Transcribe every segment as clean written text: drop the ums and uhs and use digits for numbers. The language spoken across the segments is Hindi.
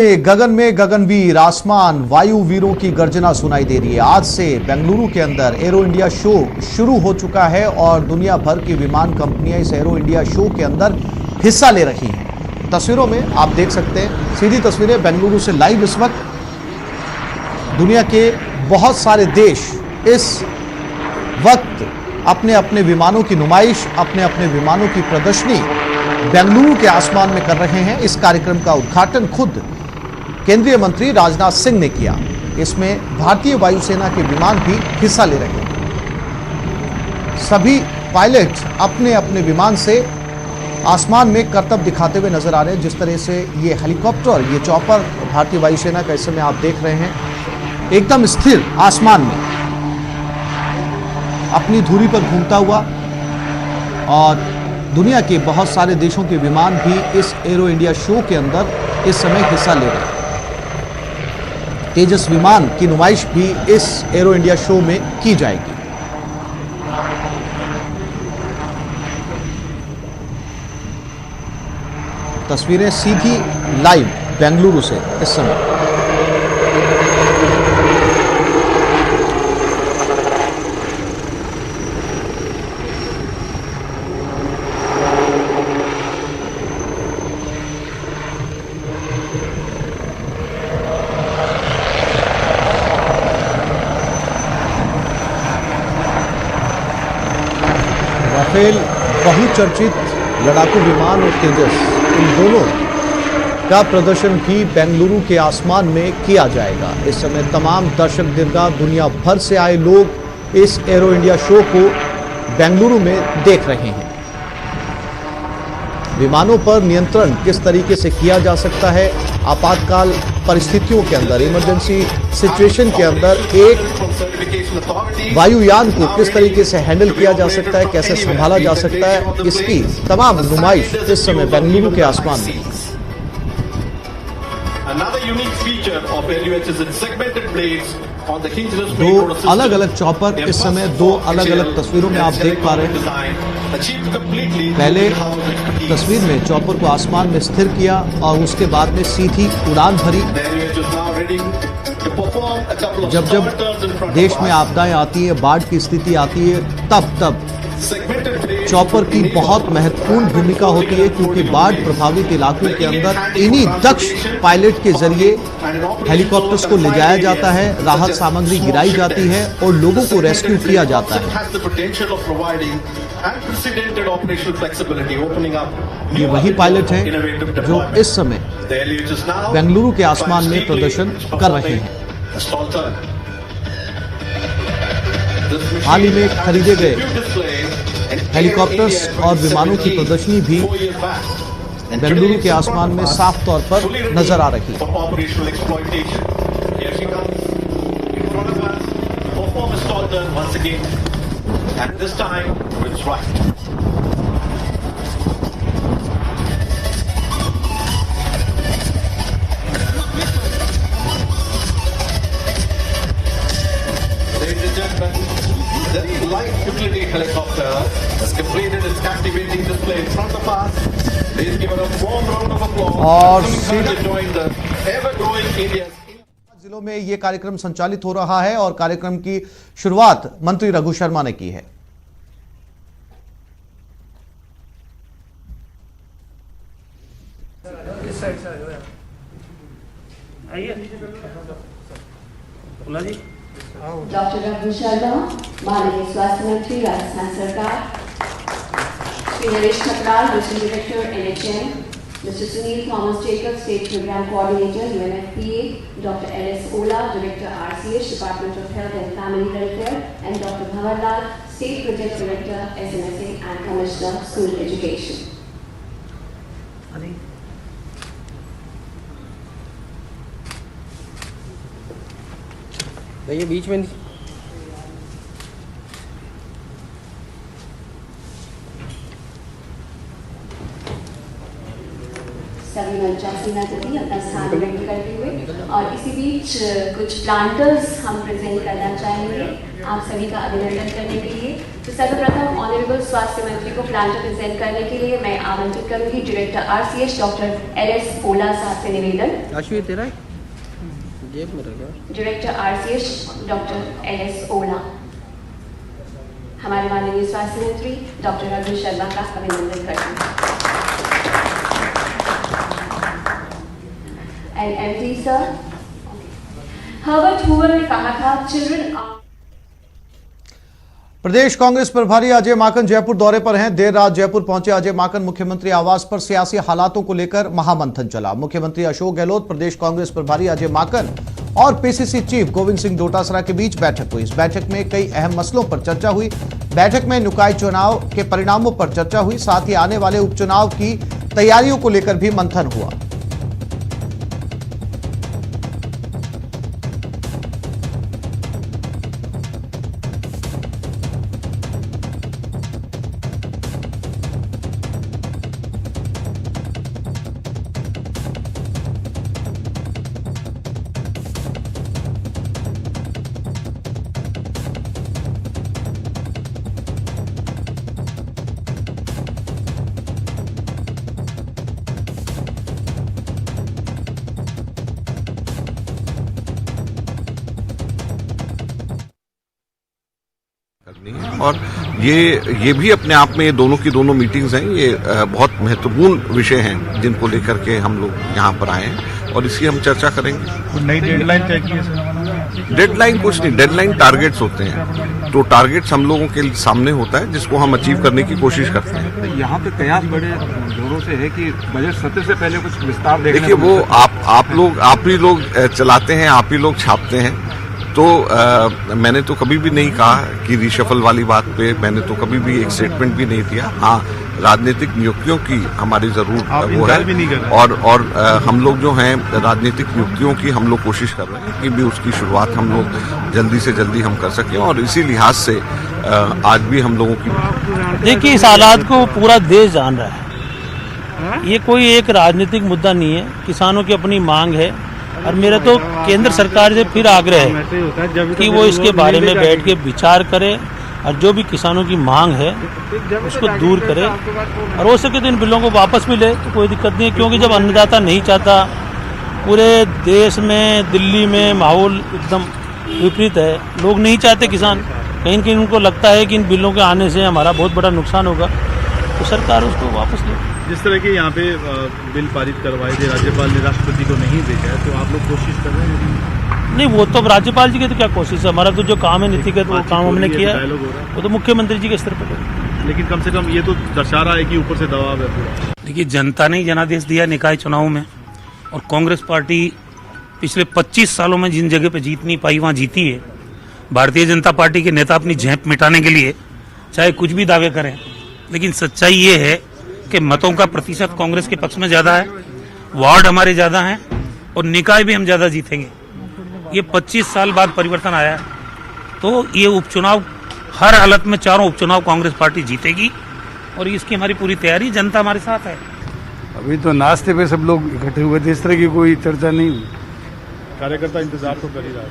गगन में गगनवीर, आसमान वायु वीरों की गर्जना सुनाई दे रही है। आज से बेंगलुरु के अंदर एरो इंडिया शो शुरू हो चुका है और दुनिया भर की विमान कंपनियां इस एरो इंडिया शो के अंदर हिस्सा ले रही हैं। तस्वीरों में आप देख सकते हैं, सीधी तस्वीरें बेंगलुरु से लाइव। इस वक्त दुनिया के बहुत सारे देश इस वक्त अपने अपने विमानों की नुमाइश, अपने अपने विमानों की प्रदर्शनी बेंगलुरु के आसमान में कर रहे हैं। इस कार्यक्रम का उद्घाटन खुद केंद्रीय मंत्री राजनाथ सिंह ने किया। इसमें भारतीय वायुसेना के विमान भी हिस्सा ले रहे हैं। सभी पायलट अपने अपने विमान से आसमान में करतब दिखाते हुए नजर आ रहे हैं। जिस तरह से ये हेलीकॉप्टर, ये चॉपर भारतीय वायुसेना का इस समय आप देख रहे हैं, एकदम स्थिर आसमान में अपनी धुरी पर घूमता हुआ, और दुनिया के बहुत सारे देशों के विमान भी इस एरो इंडिया शो के अंदर इस समय हिस्सा ले रहे हैं। तेजस विमान की नुमाइश भी इस एरो इंडिया शो में की जाएगी। तस्वीरें सीधी लाइव बेंगलुरु से इस समय। राफेल बहुचर्चित लड़ाकू विमान और तेजस, इन दोनों का प्रदर्शन भी बेंगलुरु के आसमान में किया जाएगा। इस समय तमाम दर्शक दीर्घा दुनिया भर से आए लोग इस एरो इंडिया शो को बेंगलुरु में देख रहे हैं। विमानों पर नियंत्रण किस तरीके से किया जा सकता है, आपातकाल परिस्थितियों के अंदर, इमरजेंसी सिचुएशन के अंदर एक वायुयान को किस तरीके से हैंडल किया जा सकता है, कैसे संभाला जा सकता है, इसकी तमाम नुमाइश इस समय बेंगलुरु के आसमान में। दो अलग अलग चॉपर इस समय दो अलग अलग तस्वीरों में आप देख पा रहे हैं। पहले तस्वीर में चॉपर को आसमान में स्थिर किया और उसके बाद में सीधी उड़ान भरी। जब जब देश में आपदाएं आती है, बाढ़ की स्थिति आती है, तब चॉपर की बहुत महत्वपूर्ण भूमिका होती है, क्योंकि बाढ़ प्रभावित इलाकों के अंदर इन्हीं दक्ष पायलट के जरिए हेलीकॉप्टर्स को ले जाया जाता है, राहत सामग्री गिराई जाती है और लोगों को रेस्क्यू किया जाता है। ये वही पायलट हैं जो इस समय बेंगलुरु के आसमान में प्रदर्शन कर रहे हैं। हाल ही में खरीदे गए हेलीकॉप्टर्स और विमानों की प्रदर्शनी भी बेंगलुरु के आसमान में साफ तौर पर नजर आ रही है। The light utility helicopter has completed its captivating display in front of us. Please give it a warm round of applause. और join the ever-growing India. जिलों में ये कार्यक्रम संचालित हो रहा है और कार्यक्रम की शुरुआत मंत्री रघु शर्मा ने की है। डॉक्टर रघु शर्मा, माननीय स्वास्थ्य मंत्री राजस्थान सरकार, Shri Naresh Khatral, district director NHM, mister Sunil Thomas Jacob, state programme coordinator UNFPA, doctor LS Ola, director RCH, department of health and family welfare, and doctor Bhanwar Lal, state project director SMSA and commissioner school education. ये बीच में सभी मंचासीना जी अपना स्थान ग्रहण करते हुए, और इसी बीच कुछ प्लांटर्स हम प्रेजेंट करना चाहेंगे आप सभी का अभिनंदन करने के लिए। तो सर्वप्रथम ऑनरेबल स्वास्थ्य मंत्री को प्लान प्रेजेंट करने के लिए मैं आमंत्रित करूंगी डायरेक्टर RCH डॉक्टर LS ओला साहब से निवेदन। डायरेक्टर RCH डॉक्टर LS ओला हमारे माननीय स्वास्थ्य मंत्री डॉक्टर रघु शर्मा का अभिनंदन करते हैं। And MD sir, Herbert Hoover ने कहा था चिल्ड्रन आर। प्रदेश कांग्रेस प्रभारी अजय माकन जयपुर दौरे पर हैं। देर रात जयपुर पहुंचे अजय माकन मुख्यमंत्री आवास पर सियासी हालातों को लेकर महामंथन चला। मुख्यमंत्री अशोक गहलोत, प्रदेश कांग्रेस प्रभारी अजय माकन और PCC चीफ गोविंद सिंह डोटासरा के बीच बैठक हुई। इस बैठक में कई अहम मसलों पर चर्चा हुई। बैठक में निकाय चुनाव के परिणामों पर चर्चा हुई, साथ ही आने वाले उपचुनाव की तैयारियों को लेकर भी मंथन हुआ। और ये भी अपने आप में ये दोनों की दोनों मीटिंग्स हैं, ये बहुत महत्वपूर्ण विषय हैं जिनको लेकर के हम लोग यहाँ पर आए हैं और इसकी हम चर्चा करेंगे। तो नई डेडलाइन तय की है? डेडलाइन कुछ नहीं, डेडलाइन टारगेट्स होते हैं। तो टारगेट्स हम लोगों के सामने होता है जिसको हम अचीव करने की कोशिश करते हैं। तो यहाँ पे कयास बड़े जोरों से है कि बजट सत्र से पहले कुछ विस्तार देखने देखिए वो आप ही लोग चलाते हैं, आप ही लोग छापते हैं। तो मैंने तो कभी भी नहीं कहा कि रिशफल वाली बात पे मैंने तो कभी भी एक स्टेटमेंट भी नहीं दिया। हाँ, राजनीतिक नियुक्तियों की हमारी जरूर वो है और हम लोग जो हैं राजनीतिक नियुक्तियों की हम लोग कोशिश कर रहे हैं कि भी उसकी शुरुआत हम लोग जल्दी से जल्दी हम कर सकें और इसी लिहाज से आज भी हम लोगों की देखिए इस हालात को पूरा देश जान रहा है। ये कोई एक राजनीतिक मुद्दा नहीं है, किसानों की अपनी मांग है और मेरा तो केंद्र सरकार से फिर आग्रह है कि वो इसके बारे में बैठ के विचार करे और जो भी किसानों की मांग है उसको दूर करे और हो सके तो इन बिलों को वापस भी ले तो कोई दिक्कत नहीं है, क्योंकि जब अन्नदाता नहीं चाहता, पूरे देश में दिल्ली में माहौल एकदम विपरीत है, लोग नहीं चाहते किसान, कहीं न कहीं उनको लगता है कि इन बिलों के आने से हमारा बहुत बड़ा नुकसान होगा, तो सरकार उसको वापस ले। जिस तरह के यहाँ पे बिल पारित करवाए थे, राज्यपाल ने राष्ट्रपति को नहीं भेजा है, तो आप लोग कोशिश कर रहे हैं? नहीं, वो तो राज्यपाल जी की तो क्या कोशिश है, हमारा तो जो काम है नीतिगत वो काम हमने किया है, वो तो मुख्यमंत्री जी के स्तर पर। लेकिन कम से कम ये तो दर्शा रहा है कि ऊपर से दबाव है पूरा। देखिए जनता ने जनादेश दिया निकाय चुनाव में और कांग्रेस पार्टी पिछले 25 सालों में जिन जगह पे जीत नहीं पाई वहाँ जीती है। भारतीय जनता पार्टी के नेता अपनी झेप मिटाने के लिए चाहे कुछ भी दावे करें, लेकिन सच्चाई ये है कि मतों का प्रतिशत कांग्रेस के पक्ष में ज्यादा है, वार्ड हमारे ज्यादा हैं और निकाय भी हम ज्यादा जीतेंगे। ये 25 साल बाद परिवर्तन आया है, तो ये उपचुनाव हर हालत में चारों उपचुनाव कांग्रेस पार्टी जीतेगी और इसकी हमारी पूरी तैयारी, जनता हमारे साथ है। अभी तो नाश्ते पे सब लोग इकट्ठे हुए थे, इस तरह की कोई चर्चा नहीं हुई। कार्यकर्ता इंतजार तो कर ही रहा है,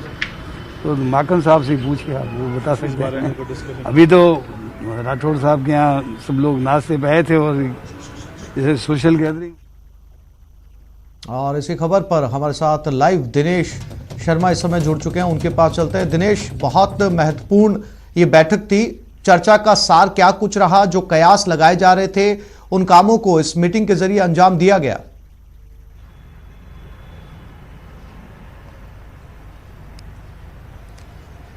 तो माकन साहब से पूछिए, आप वो बता सकते हैं। अभी तो राठौड़ साहब के यहाँ सब लोग नाश्ते पे आए थे और जैसे सोशल गैदरिंग। और इसी खबर पर हमारे साथ लाइव दिनेश शर्मा इस समय जुड़ चुके हैं, उनके पास चलते हैं। दिनेश, बहुत महत्वपूर्ण ये बैठक थी, चर्चा का सार क्या कुछ रहा? जो कयास लगाए जा रहे थे उन कामों को इस मीटिंग के जरिए अंजाम दिया गया?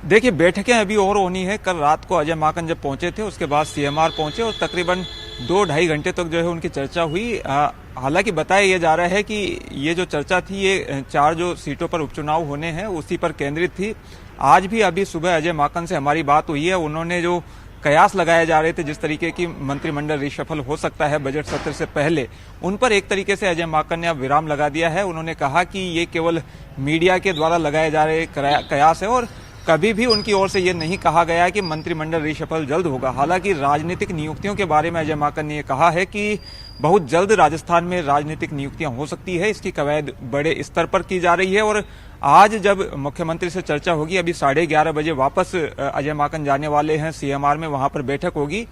देखिए बैठकें अभी और होनी है। कल रात को अजय माकन जब पहुंचे थे उसके बाद CMR पहुंचे और तकरीबन 2-2.5 घंटे तक जो है उनकी चर्चा हुई। हालांकि बताया यह जा रहा है कि ये जो चर्चा थी ये 4 जो सीटों पर उपचुनाव होने हैं उसी पर केंद्रित थी। आज भी अभी सुबह अजय माकन से हमारी बात हुई है, उन्होंने जो कयास लगाए जा रहे थे जिस तरीके की मंत्रिमंडल रिशफल हो सकता है बजट सत्र से पहले, उन पर एक तरीके से अजय माकन ने अब विराम लगा दिया है। उन्होंने कहा कि ये केवल मीडिया के द्वारा लगाए जा रहे कयास है और कभी भी उनकी ओर से ये नहीं कहा गया कि मंत्रिमंडल रिशफल जल्द होगा। हालांकि राजनीतिक नियुक्तियों के बारे में अजय माकन ने कहा है कि बहुत जल्द राजस्थान में राजनीतिक नियुक्तियां हो सकती है, इसकी कवायद बड़े स्तर पर की जा रही है और आज जब मुख्यमंत्री से चर्चा होगी, अभी 11:30 बजे वापस अजय माकन जाने वाले हैं सीएमआर में, वहां पर बैठक होगी।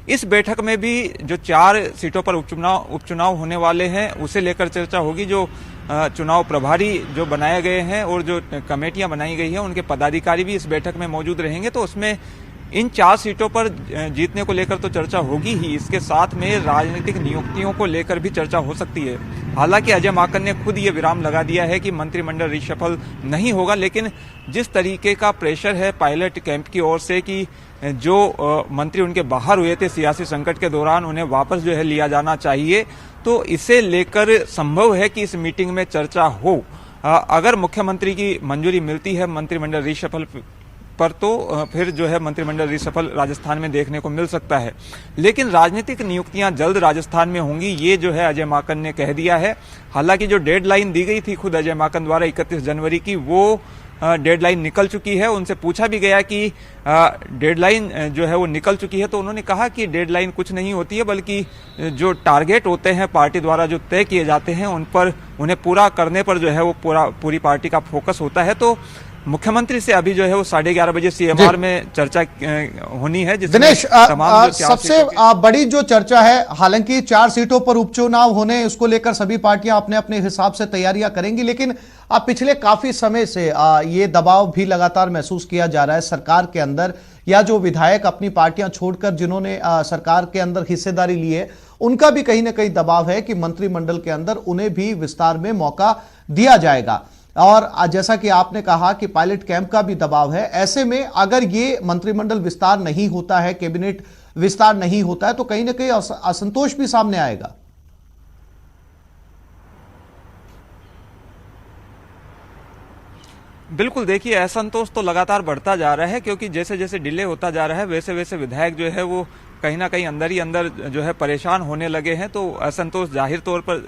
इस बैठक में भी जो 4 सीटों पर उपचुनाव होने वाले हैं उसे लेकर चर्चा होगी। जो चुनाव प्रभारी जो बनाए गए हैं और जो कमेटियां बनाई गई हैं उनके पदाधिकारी भी इस बैठक में मौजूद रहेंगे। तो उसमें इन 4 सीटों पर जीतने को लेकर तो चर्चा होगी ही, इसके साथ में राजनीतिक नियुक्तियों को लेकर भी चर्चा हो सकती है। हालांकि अजय माकन ने खुद ये विराम लगा दिया है कि मंत्रिमंडल रिशफल नहीं होगा, लेकिन जिस तरीके का प्रेशर है पायलट कैंप की ओर से कि जो मंत्री उनके बाहर हुए थे सियासी संकट के दौरान, उन्हें वापस जो है लिया जाना चाहिए, तो इसे लेकर संभव है कि इस मीटिंग में चर्चा हो। अगर मुख्यमंत्री की मंजूरी मिलती है मंत्रिमंडल रिशफल पर, तो फिर जो है मंत्रिमंडल रिशफल राजस्थान में देखने को मिल सकता है। लेकिन राजनीतिक नियुक्तियां जल्द राजस्थान में होंगी, ये जो है अजय माकन ने कह दिया है। हालांकि जो डेडलाइन दी गई थी खुद अजय माकन द्वारा 31 जनवरी की, वो डेडलाइन निकल चुकी है। उनसे पूछा भी गया कि डेडलाइन जो है वो निकल चुकी है, तो उन्होंने कहा कि डेडलाइन कुछ नहीं होती है, बल्कि जो टारगेट होते हैं पार्टी द्वारा जो तय किए जाते हैं उन पर, उन्हें पूरा करने पर जो है वो पूरी पार्टी का फोकस होता है। तो मुख्यमंत्री से अभी जो है वो 11:30 बजे सीएमआर में चर्चा होनी है। दिनेश, सबसे बड़ी जो चर्चा है, हालांकि 4 सीटों पर उपचुनाव होने, उसको लेकर सभी पार्टियां अपने अपने हिसाब से तैयारियां करेंगी, लेकिन पिछले काफी समय से ये दबाव भी लगातार महसूस किया जा रहा है सरकार के अंदर, या जो विधायक अपनी पार्टियां छोड़कर जिन्होंने सरकार के अंदर हिस्सेदारी ली है, उनका भी कहीं ना कहीं दबाव है कि मंत्रिमंडल के अंदर उन्हें भी विस्तार में मौका दिया जाएगा। और जैसा कि आपने कहा कि पायलट कैंप का भी दबाव है। ऐसे में अगर ये मंत्रिमंडल विस्तार नहीं होता है, कैबिनेट विस्तार नहीं होता है, तो कहीं ना कहीं असंतोष भी सामने आएगा। बिल्कुल, देखिए असंतोष तो लगातार बढ़ता जा रहा है, क्योंकि जैसे जैसे डिले होता जा रहा है वैसे वैसे विधायक जो है वो कहीं ना कहीं अंदर ही अंदर जो है परेशान होने लगे हैं। तो असंतोष जाहिर तौर पर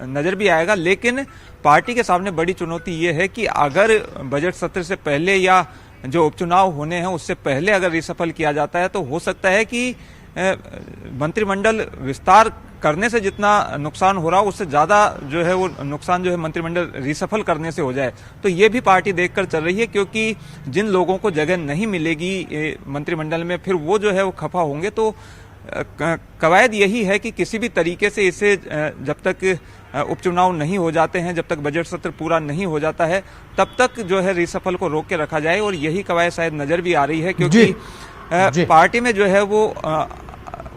नजर भी आएगा। लेकिन पार्टी के सामने बड़ी चुनौती ये है कि अगर बजट सत्र से पहले या जो उपचुनाव होने हैं उससे पहले अगर रिसफल किया जाता है, तो हो सकता है कि मंत्रिमंडल विस्तार करने से जितना नुकसान हो रहा हो उससे ज्यादा जो है वो नुकसान जो है मंत्रिमंडल रिसफल करने से हो जाए। तो ये भी पार्टी देखकर चल रही है, क्योंकि जिन लोगों को जगह नहीं मिलेगी मंत्रिमंडल में, फिर वो जो है वो खफा होंगे। तो कवायद यही है कि किसी भी तरीके से इसे जब तक उपचुनाव नहीं हो जाते हैं, जब तक बजट सत्र पूरा नहीं हो जाता है, तब तक जो है रिसफल को रोक के रखा जाए। और यही कवायद शायद नजर भी आ रही है, क्योंकि पार्टी में जो है वो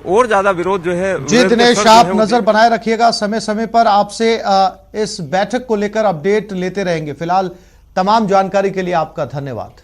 और ज्यादा विरोध जो है। जी दिनेश, आप नजर बनाए रखिएगा, समय समय पर आपसे इस बैठक को लेकर अपडेट लेते रहेंगे। फिलहाल तमाम जानकारी के लिए आपका धन्यवाद।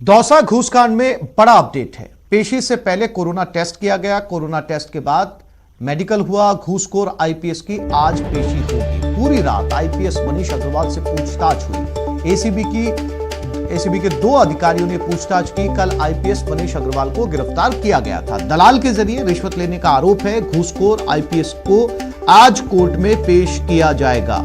दौसा घूसकांड में बड़ा अपडेट है। पेशी से पहले कोरोना टेस्ट किया गया, कोरोना टेस्ट के बाद मेडिकल हुआ। घूसखोर आईपीएस की आज पेशी होगी। पूरी रात आईपीएस मनीष अग्रवाल से पूछताछ हुई। एसीबी के 2 अधिकारियों ने पूछताछ की। कल आईपीएस मनीष अग्रवाल को गिरफ्तार किया गया था। दलाल के जरिए रिश्वत लेने का आरोप है। घूसखोर आईपीएस को आज कोर्ट में पेश किया जाएगा।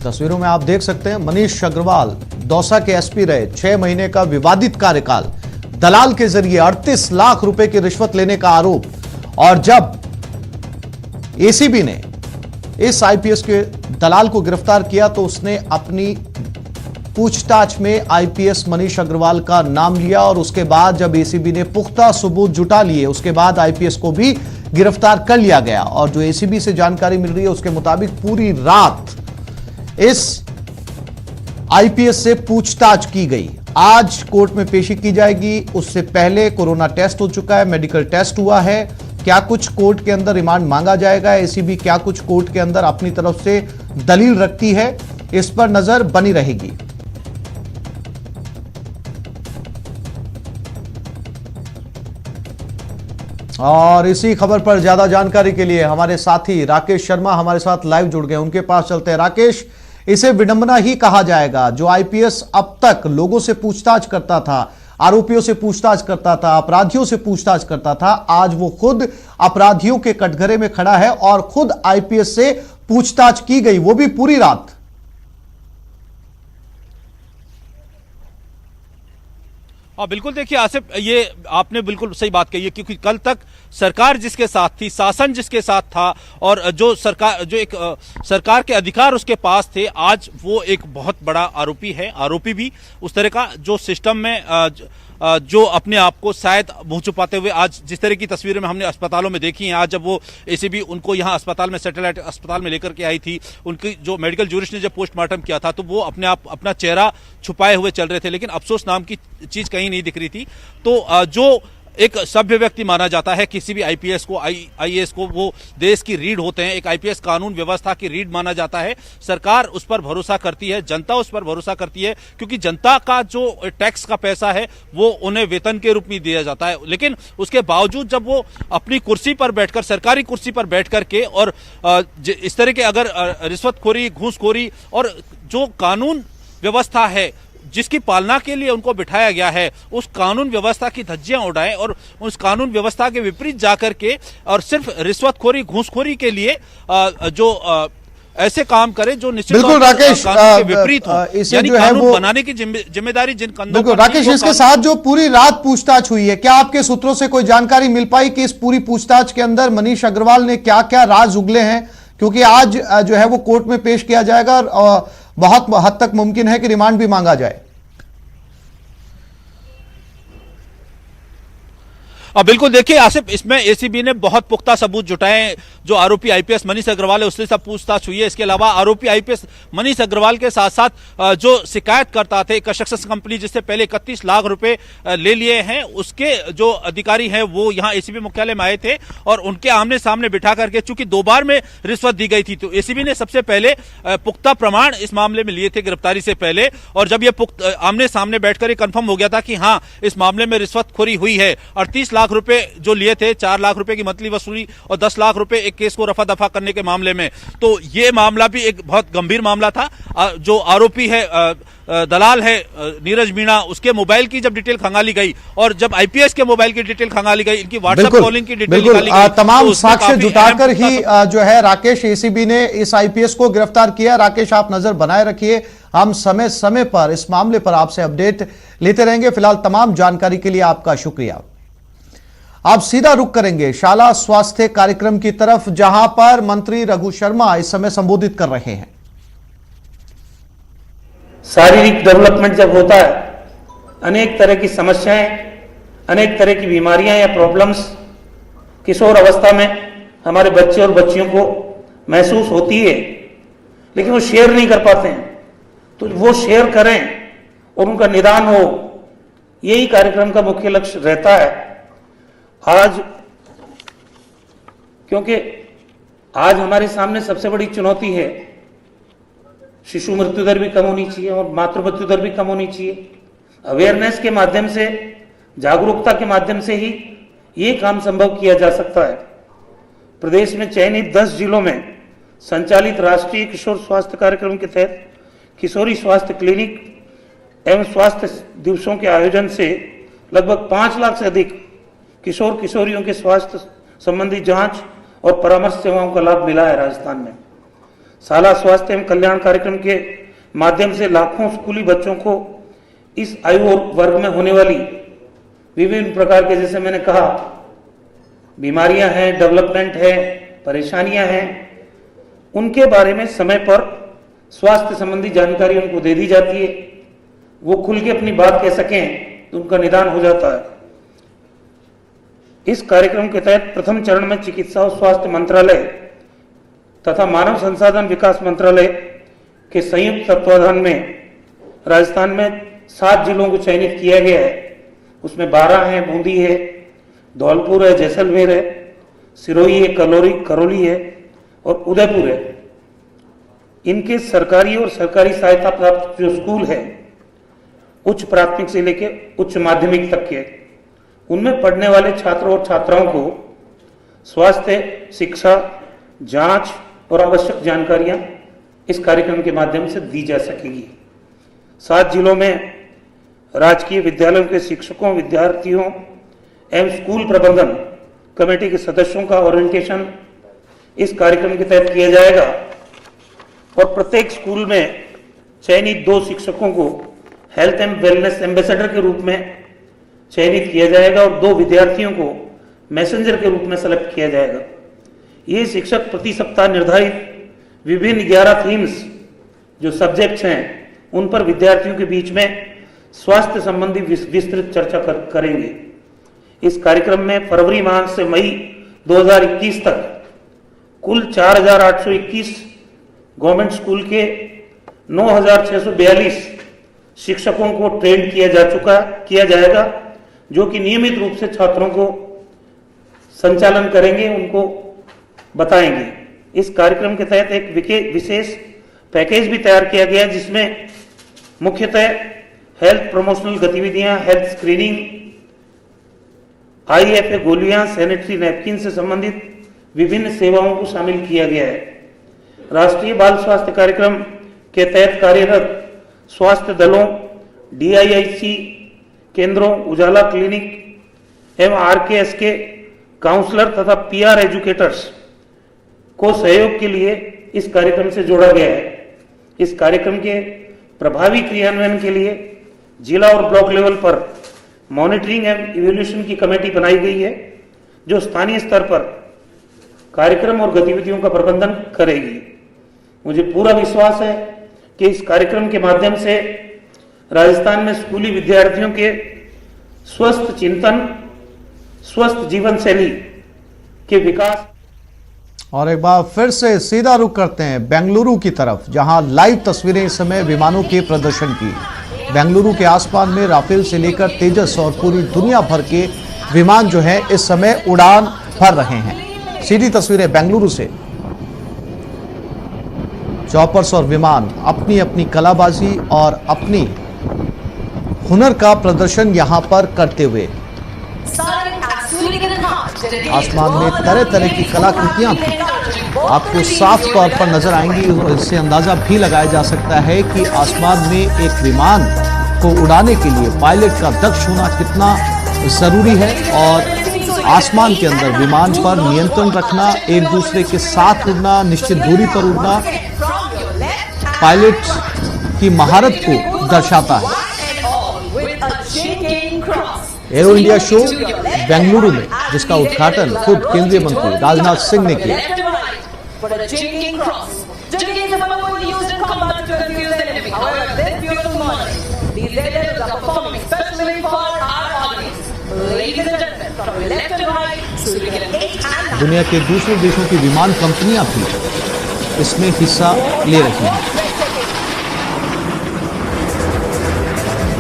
तस्वीरों में आप देख सकते हैं मनीष अग्रवाल दौसा के एसपी रहे। 6 महीने का विवादित कार्यकाल, दलाल के जरिए 38 लाख रुपए की रिश्वत लेने का आरोप। और जब एसीबी ने इस आईपीएस के दलाल को गिरफ्तार किया तो उसने अपनी पूछताछ में आईपीएस मनीष अग्रवाल का नाम लिया। और उसके बाद जब एसीबी ने पुख्ता सबूत जुटा लिए, उसके बाद आईपीएस को भी गिरफ्तार कर लिया गया। और जो एसीबी से जानकारी मिल रही है उसके मुताबिक पूरी रात इस आईपीएस से पूछताछ की गई। आज कोर्ट में पेशी की जाएगी। उससे पहले कोरोना टेस्ट हो चुका है, मेडिकल टेस्ट हुआ है। क्या कुछ कोर्ट के अंदर रिमांड मांगा जाएगा, एसीबी क्या कुछ कोर्ट के अंदर अपनी तरफ से दलील रखती है, इस पर नजर बनी रहेगी। और इसी खबर पर ज्यादा जानकारी के लिए हमारे साथी राकेश शर्मा हमारे साथ लाइव जुड़ गए। उनके पास चलते हैं। राकेश, इसे विडंबना ही कहा जाएगा। जो आईपीएस अब तक लोगों से पूछताछ करता था, आरोपियों से पूछताछ करता था, अपराधियों से पूछताछ करता था, आज वो खुद अपराधियों के कटघरे में खड़ा है और खुद आईपीएस से पूछताछ की गई, वो भी पूरी रात। हाँ बिल्कुल, देखिए आसिफ, ये आपने बिल्कुल सही बात कही है, क्योंकि कल तक सरकार जिसके साथ थी, शासन जिसके साथ था, और जो सरकार के अधिकार उसके पास थे, आज वो एक बहुत बड़ा आरोपी है, आरोपी भी उस तरह का जो सिस्टम में जो अपने आप को शायद मुंह छुपाते हुए, आज जिस तरह की तस्वीरें में हमने अस्पतालों में देखी हैं, आज जब वो एसीबी उनको यहाँ अस्पताल में, सैटेलाइट अस्पताल में लेकर के आई थी, उनकी जो मेडिकल जूरिस्ट ने जब पोस्टमार्टम किया था, तो वो अपने आप अपना चेहरा छुपाए हुए चल रहे थे, लेकिन अफसोस नाम की चीज कहीं नहीं दिख रही थी। तो जो एक सभ्य व्यक्ति माना जाता है, किसी भी आईपीएस को, आईएएस को, वो देश की रीढ़ होते हैं, एक आईपीएस कानून व्यवस्था की रीढ़ माना जाता है। सरकार उस पर भरोसा करती है, जनता उस पर भरोसा करती है, क्योंकि जनता का जो टैक्स का पैसा है वो उन्हें वेतन के रूप में दिया जाता है। लेकिन उसके बावजूद जब वो अपनी कुर्सी पर बैठकर, सरकारी कुर्सी पर बैठ करके, और इस तरह के अगर रिश्वतखोरी, घूसखोरी और जो कानून व्यवस्था है जिसकी पालना के लिए उनको बिठाया गया है, उस कानून व्यवस्था की धज्जियां उड़ाएं और उस कानून व्यवस्था के विपरीत जाकर के, और सिर्फ रिश्वतखोरी, घूसखोरी के लिए ऐसे काम करे जो निश्चित बिल्कुल राकेश, कानून के विपरीत हो, इसे यानी जो है वो बनाने की जिम्मेदारी जिन कंधों बिल्कुल पर राकेश, इसके साथ जो पूरी रात पूछताछ हुई है, क्या आपके सूत्रों से कोई जानकारी मिल पाई कि इस पूरी पूछताछ के अंदर मनीष अग्रवाल ने क्या क्या राज उगले हैं? क्योंकि आज जो है वो कोर्ट में पेश किया जाएगा और बहुत हद तक मुमकिन है कि रिमांड भी मांगा जाए। बिल्कुल, देखिए आसिफ, इसमें एसीबी ने बहुत पुख्ता सबूत जुटाए। जो आरोपी आईपीएस मनीष अग्रवाल है, उससे सब पूछताछ हुई है। इसके अलावा आरोपी आईपीएस मनीष अग्रवाल के साथ साथ जो शिकायत करता थे, कंस्ट्रक्शन कंपनी जिससे पहले 31 लाख रुपए ले लिए हैं, उसके जो अधिकारी हैं वो यहाँ एसीबी मुख्यालय में आए थे, और उनके आमने सामने बिठा करके, चूंकि 2 बार में रिश्वत दी गई थी, तो एसीबी ने सबसे पहले पुख्ता प्रमाण इस मामले में लिए थे गिरफ्तारी से पहले। और जब ये आमने सामने बैठकर कंफर्म हो गया था कि हाँ, इस मामले में रिश्वतखोरी हुई है, 38 लाख रुपए जो लिए थे, 4 लाख रुपए की मंथली वसूली और 10 लाख रुपए एक केस को रफा दफा करने के मामले में, तो ये मामला भी एक बहुत गंभीर मामला था। जो आरोपी है, दलाल है नीरज मीणा, उसके मोबाइल की जब डिटेल खंगाली गई, और जब आईपीएस के मोबाइल की डिटेल खंगाली गई, इनकी व्हाट्सएप कॉलिंग की डिटेल निकाली गई, तमाम साक्ष्य जुटाकर ही जो है राकेश, एसीबी ने इस आईपीएस को गिरफ्तार किया। राकेश, आप नजर बनाए रखिए, हम समय समय पर इस मामले पर आपसे अपडेट लेते रहेंगे। फिलहाल तमाम जानकारी के लिए आपका शुक्रिया। आप सीधा रुख करेंगे शाला स्वास्थ्य कार्यक्रम की तरफ, जहां पर मंत्री रघु शर्मा इस समय संबोधित कर रहे हैं। शारीरिक डेवलपमेंट जब होता है, अनेक तरह की समस्याएं, अनेक तरह की बीमारियां या प्रॉब्लम्स किशोर अवस्था में हमारे बच्चे और बच्चियों को महसूस होती है, लेकिन वो शेयर नहीं कर पाते हैं। तो वो शेयर करें और उनका निदान हो, यही कार्यक्रम का मुख्य लक्ष्य रहता है। आज क्योंकि आज हमारे सामने सबसे बड़ी चुनौती है, शिशु मृत्यु दर भी कम होनी चाहिए और मातृ मृत्यु दर भी कम होनी चाहिए। अवेयरनेस के माध्यम से, जागरूकता के माध्यम से ही ये काम संभव किया जा सकता है। प्रदेश में चयनित 10 जिलों में संचालित राष्ट्रीय किशोर स्वास्थ्य कार्यक्रम के तहत किशोरी स्वास्थ्य क्लिनिक एवं स्वास्थ्य दिवसों के आयोजन से लगभग 5 लाख से अधिक किशोर किशोरियों के स्वास्थ्य संबंधी जांच और परामर्श सेवाओं का लाभ मिला है। राजस्थान में शाला स्वास्थ्य एवं कल्याण कार्यक्रम के माध्यम से लाखों स्कूली बच्चों को इस आयु वर्ग में होने वाली विभिन्न प्रकार के, जैसे मैंने कहा, बीमारियां हैं, डेवलपमेंट है, परेशानियां हैं, उनके बारे में समय पर स्वास्थ्य संबंधी जानकारी उनको दे दी जाती है। वो खुल के अपनी बात कह सकें तो उनका निदान हो जाता है। इस कार्यक्रम के तहत प्रथम चरण में चिकित्सा और स्वास्थ्य मंत्रालय तथा मानव संसाधन विकास मंत्रालय के संयुक्त तत्वाधान में राजस्थान में 7 जिलों को चयनित किया गया है। उसमें 12 हैं, बूंदी है, धौलपुर है, जैसलमेर है, सिरोही है, करौली है और उदयपुर है। इनके सरकारी और सरकारी सहायता प्राप्त जो स्कूल है, उच्च प्राथमिक से लेकर उच्च माध्यमिक तक के, उनमें पढ़ने वाले छात्रों और छात्राओं को स्वास्थ्य, शिक्षा, जांच और आवश्यक जानकारियां इस कार्यक्रम के माध्यम से दी जा सकेगी। 7 जिलों में राजकीय विद्यालयों के शिक्षकों, विद्यार्थियों एवं स्कूल प्रबंधन कमेटी के सदस्यों का ओरिएंटेशन इस कार्यक्रम के तहत किया जाएगा और प्रत्येक स्कूल में चयनित 2 शिक्षकों को हेल्थ एंड वेलनेस एम्बेसडर के रूप में चयनित किया जाएगा और 2 विद्यार्थियों को मैसेंजर के रूप में सेलेक्ट किया जाएगा। ये शिक्षक प्रति सप्ताह निर्धारित विभिन्न 11 थीम्स जो सब्जेक्ट्स हैं उन पर विद्यार्थियों के बीच में स्वास्थ्य संबंधी विस्तृत चर्चा करेंगे। इस कार्यक्रम में फरवरी माह से मई 2021 तक कुल 4,821 गवर्नमेंट स्कूल के 9,642 शिक्षकों को ट्रेन किया जाएगा, जो कि नियमित रूप से छात्रों को संचालन करेंगे, उनको बताएंगे। इस कार्यक्रम के तहत एक विशेष पैकेज भी तैयार किया गया, जिसमें मुख्यतः हेल्थ प्रमोशनल गतिविधियां, हेल्थ स्क्रीनिंग, IFA गोलियां, सैनिटरी नैपकिन से संबंधित विभिन्न सेवाओं को शामिल किया गया है। राष्ट्रीय बाल स्वास्थ्य कार्यक्रम के तहत कार्यरत स्वास्थ्य दलों, DIIC केंद्रों, उजाला क्लिनिक एवं RKSK काउंसलर तथा PR एजुकेटर्स को सहयोग के लिए इस कार्यक्रम से जोड़ा गया है। इस कार्यक्रम के प्रभावी क्रियान्वयन के लिए जिला और ब्लॉक लेवल पर मॉनिटरिंग एवं इवैल्यूएशन की कमेटी बनाई गई है, जो स्थानीय स्तर पर कार्यक्रम और गतिविधियों का प्रबंधन करेगी। मुझे पूरा विश्वास है कि इस कार्यक्रम के माध्यम से राजस्थान में स्कूली विद्यार्थियों के स्वस्थ चिंतन, स्वस्थ जीवन शैली के विकास। और एक बार फिर से सीधा रुख करते हैं बेंगलुरु की तरफ, जहां लाइव तस्वीरें इस समय विमानों के प्रदर्शन की। बेंगलुरु के आसपास में राफेल से लेकर तेजस और पूरी दुनिया भर के विमान जो हैं इस समय उड़ान भर रहे हैं। सीधी तस्वीरें बेंगलुरु से। चॉपर्स और विमान अपनी अपनी कलाबाजी और अपनी हुनर का प्रदर्शन यहां पर करते हुए आसमान में तरह तरह की कलाकृतियां थी, आपको साफ तौर पर नजर आएंगी। और इससे अंदाजा भी लगाया जा सकता है कि आसमान में एक विमान को उड़ाने के लिए पायलट का दक्ष होना कितना जरूरी है, और आसमान के अंदर विमान पर नियंत्रण रखना, एक दूसरे के साथ उड़ना, निश्चित दूरी पर उड़ना पायलट की महारत को दर्शाता है। एरो इंडिया शो बेंगलुरु में, जिसका उद्घाटन खुद केंद्रीय मंत्री राजनाथ सिंह ने किया। दुनिया के दूसरे देशों की विमान कंपनियां भी इसमें हिस्सा ले रही हैं।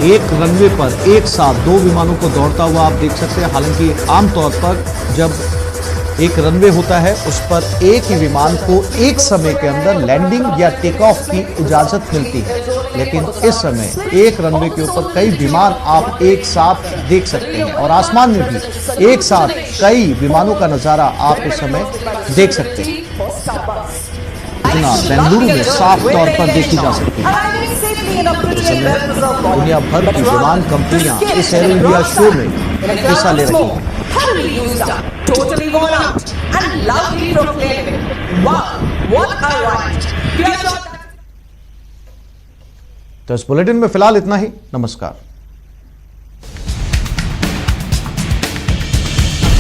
एक रनवे पर एक साथ 2 विमानों को दौड़ता हुआ आप देख सकते हैं। हालांकि आमतौर पर जब एक रनवे होता है उस पर एक ही विमान को एक समय के अंदर लैंडिंग या टेक ऑफ की इजाजत मिलती है, लेकिन इस समय एक रनवे के ऊपर कई विमान आप एक साथ देख सकते हैं, और आसमान में भी एक साथ कई विमानों का नजारा आप इस समय देख सकते हैं। बेंगलुरु में साफ तौर पर देखी जा सकती है। इस समय दुनिया भर की विमान कंपनियां इस एरो इंडिया शो में हिस्सा ले रही हैं। तो इस बुलेटिन में फिलहाल इतना ही। नमस्कार।